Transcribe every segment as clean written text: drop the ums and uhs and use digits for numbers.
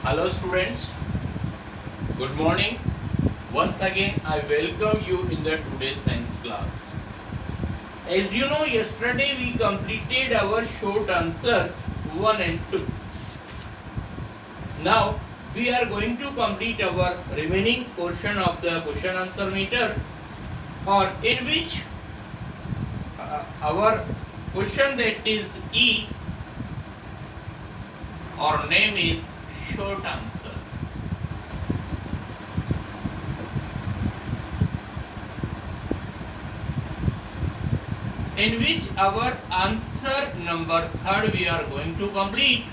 Hello students, good morning. Once again I welcome you in the today's science class. As you know, yesterday we completed our short answer 1 and 2. Now we are going to complete our remaining portion of the question answer meter, or in which our question that is E, our name is short answer. In which our answer number 3rd we are going to complete.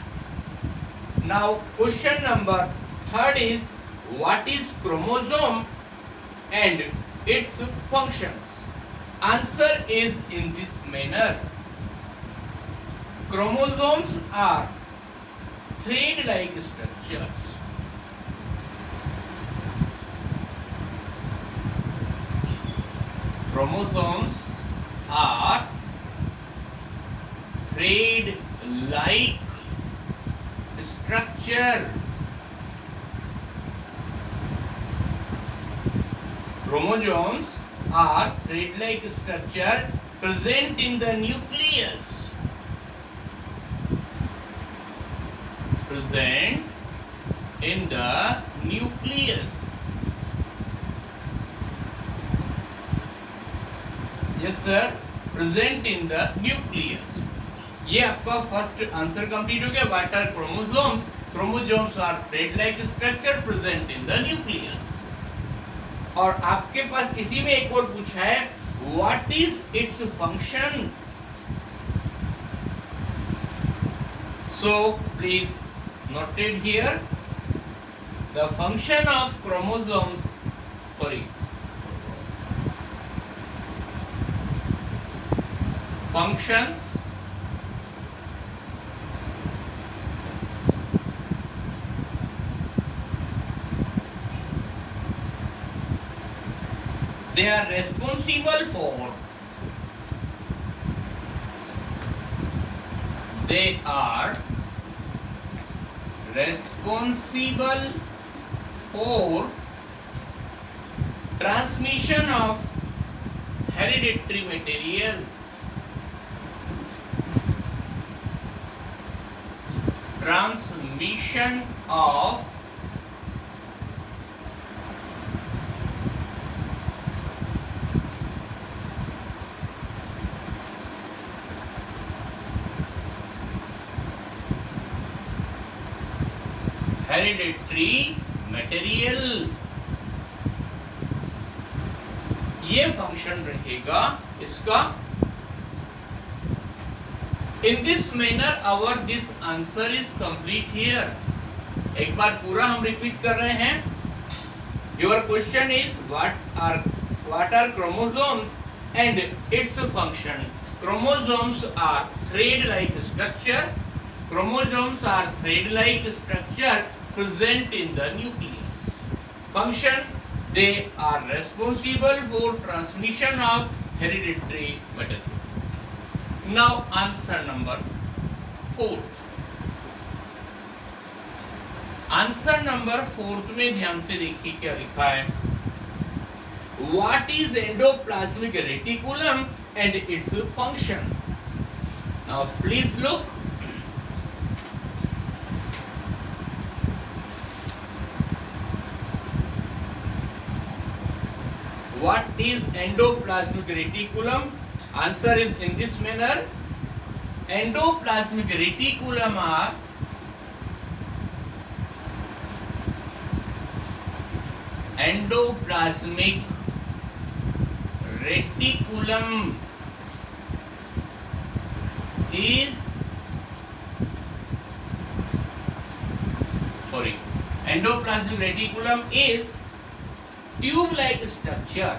Now question number 3rd is, what is chromosome and its functions? Answer is in this manner. Chromosomes are thread-like structures. Chromosomes are thread-like structure. Chromosomes are thread-like structure present in the nucleus. Present in the nucleus. Yes sir, present in the nucleus. ये आपका first answer complete हो गया. What are chromosomes? Chromosomes are thread like structure present in the nucleus. और आपके पास इसी में एक और पूछा है, what is its function? So please noted here the function of chromosomes, functions they are responsible for transmission of hereditary material. Transmission of hereditary material. ये फंक्शन रहेगा इसका. In this manner our this answer is complete here. एक बार पूरा हम repeat कर रहे हैं. Your question is what are chromosomes and its function? Chromosomes are thread-like structure. Chromosomes are thread-like structure present in the nucleus. Function: they are responsible for transmission of hereditary material. Now answer number 4. Answer number 4 में ध्यान से देखिए क्या लिखा है. What is endoplasmic reticulum and its function? Now please look. What is endoplasmic reticulum? Answer is in this manner. Endoplasmic reticulum are endoplasmic reticulum is endoplasmic reticulum is tube-like structure.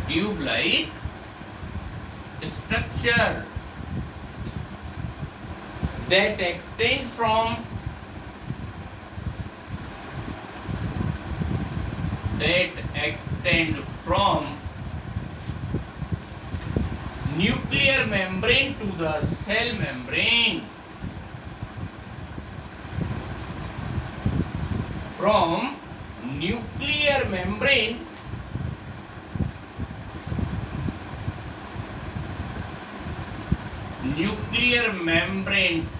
Tube-like structure that extend from nuclear membrane to the cell membrane. from nuclear membrane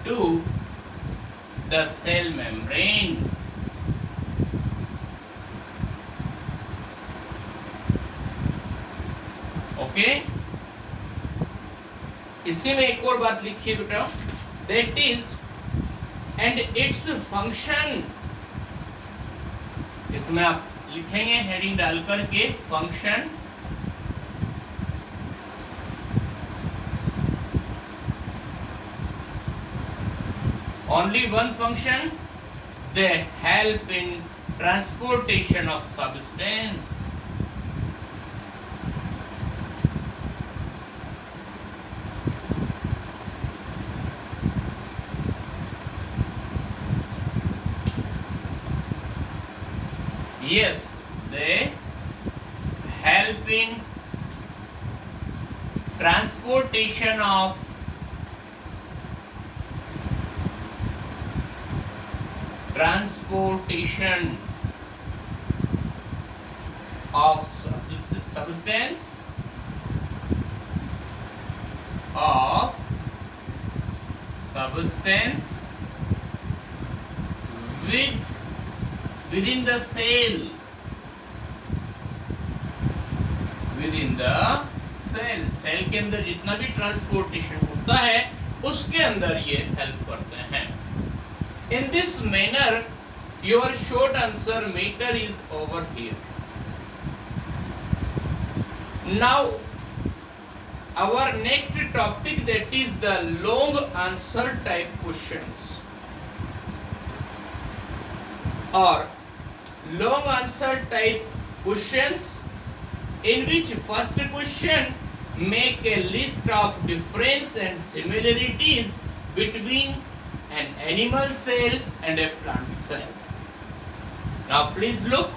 to the cell membrane. Okay, इसी में एक और बात लिखिए बेटा, that is and its function, इसमें आप लिखेंगे हेडिंग डालकर के function, only one function, they help in transportation of substance. Yes, they help in transportation of substance within the cell, cell के अंदर जितना भी ट्रांसपोर्टेशन होता है उसके अंदर ये हेल्प करते हैं. In this manner, your short answer meter is over here. Now, our next topic, that is the long answer type questions, or long answer type questions, in which first question make a list of difference and similarities between an animal cell and a plant cell. Now please look.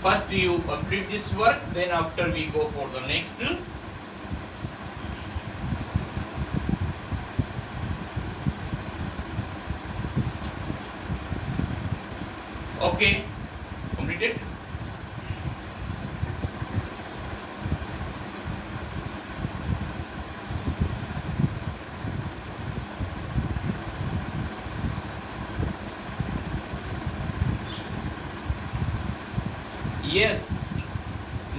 First you complete this work, then after we go for the next. Okay, completed. Yes.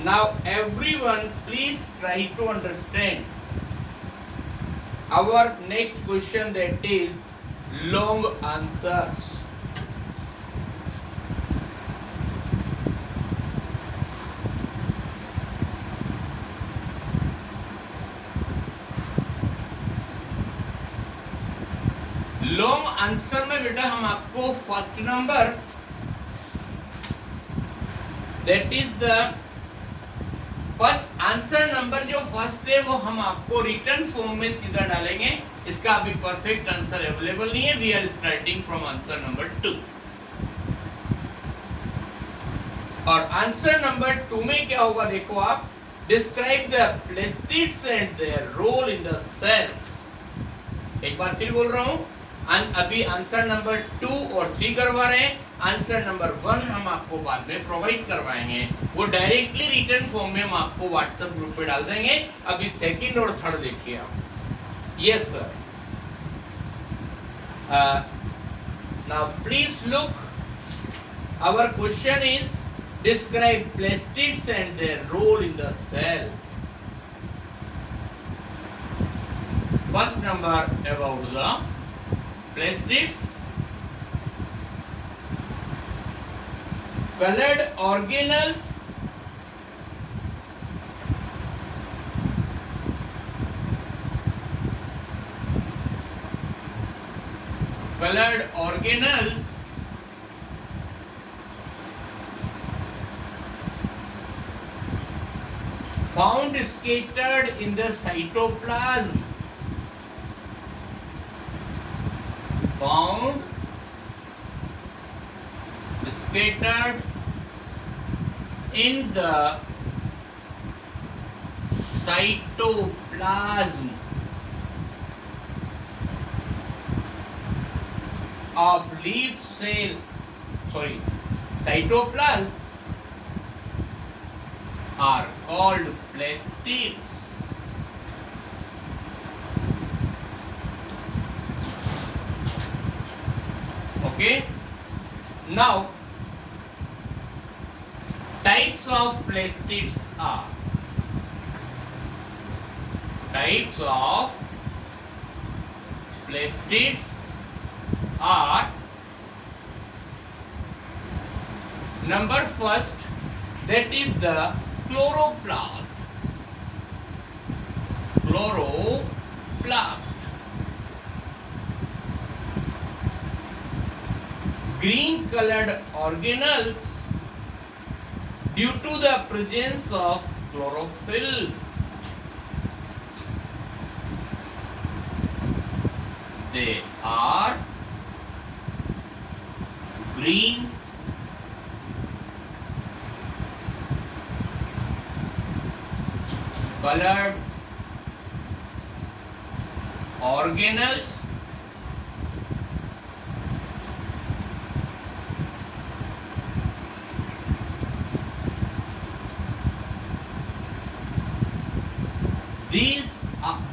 Now everyone please try to understand our next question, that is long answers. Long answer में बेटा हम आपको first number, that is the first answer number, जो first है वो हम आपको return form में सीधा डालेंगे. इसका अभी परफेक्ट आंसर अवेलेबल नहीं है. We are starting from answer number 2. और आंसर नंबर 2 में क्या होगा देखो आप, describe the plastids and their role in the cells. एक बार फिर बोल रहा हूं, अभी आंसर नंबर 2 और 3 करवा रहे हैं. आंसर नंबर 1 हम आपको बाद में प्रोवाइड करवाएंगे, वो डायरेक्टली रिटर्न फॉर्म में हम आपको व्हाट्सएप ग्रुप पे डाल देंगे. अभी सेकंड और थर्ड देखिए आप. Yes sir. Now please look, our question is describe plastids and their role in the cell. First number about the plastids. Colored organelles, found scattered in the cytoplasm. Found scattered in the cytoplasm. of leaf cell, cytoplasm are called plastids. Okay. Now, types of plastids are number first, that is the chloroplast. Green colored organelles due to the presence of chlorophyll. They are green colored organelles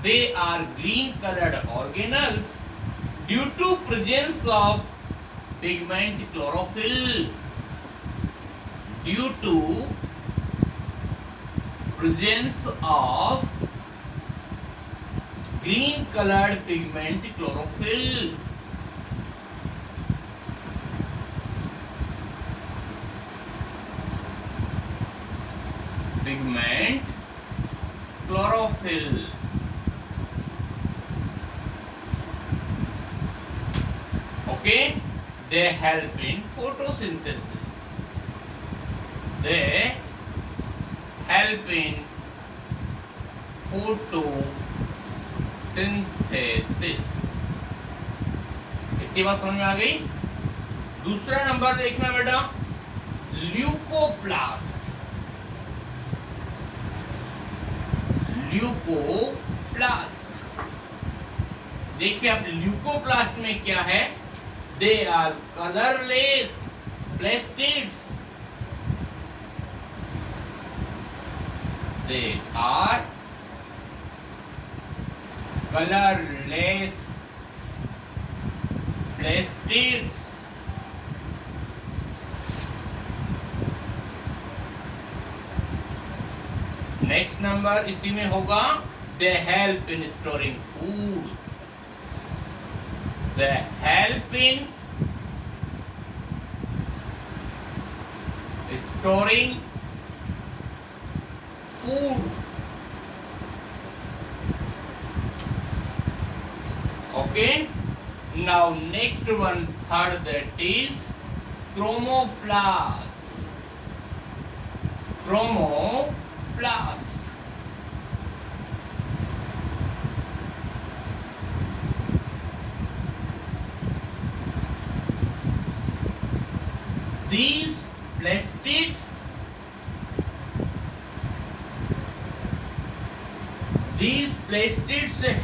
they are green colored organelles due to presence of pigment chlorophyll. Due to presence of green colored pigment chlorophyll. Pigment chlorophyll. Okay, they help in photosynthesis. They help in photosynthesis. इतनी बात समझ में आ गई। दूसरा number देखना बेटा, leucoplast. देखिए आप ल्यूकोप्लास्ट में क्या है, they are colourless plastids. They are colorless plastids. Next number इसी में होगा, they help in storing food. They help in storing food. Okay, now next one, third, that is chromoplast. These plastids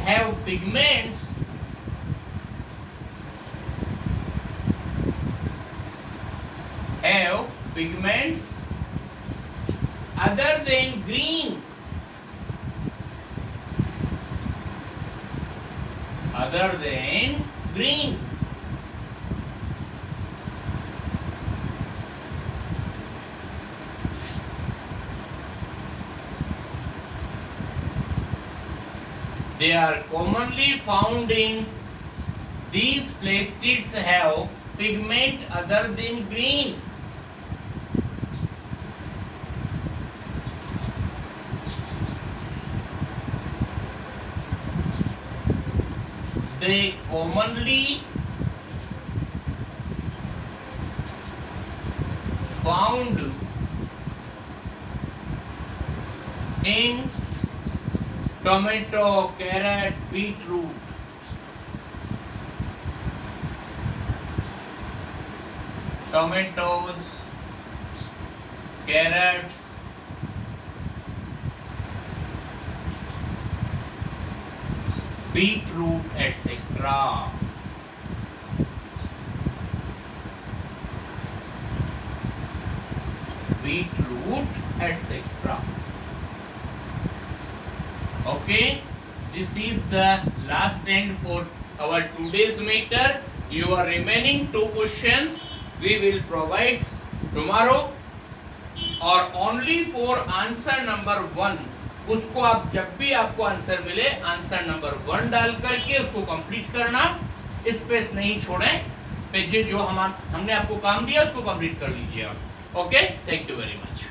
have pigments other than green. They are commonly found in, these plastids have pigment other than green. They commonly found in tomato, carrot, beetroot. Tomatoes, carrots, beetroot, etc. beetroot, etc. Okay, this is the last end for our today's matter. Your remaining 2 questions we will provide tomorrow, और only for answer number 1, उसको आप जब भी आपको answer मिले answer number 1 डाल करके उसको कंप्लीट करना, स्पेस नहीं छोड़ें, पे जो हमने आपको काम दिया उसको कंप्लीट कर लीजिए आप. Okay, thank you very much.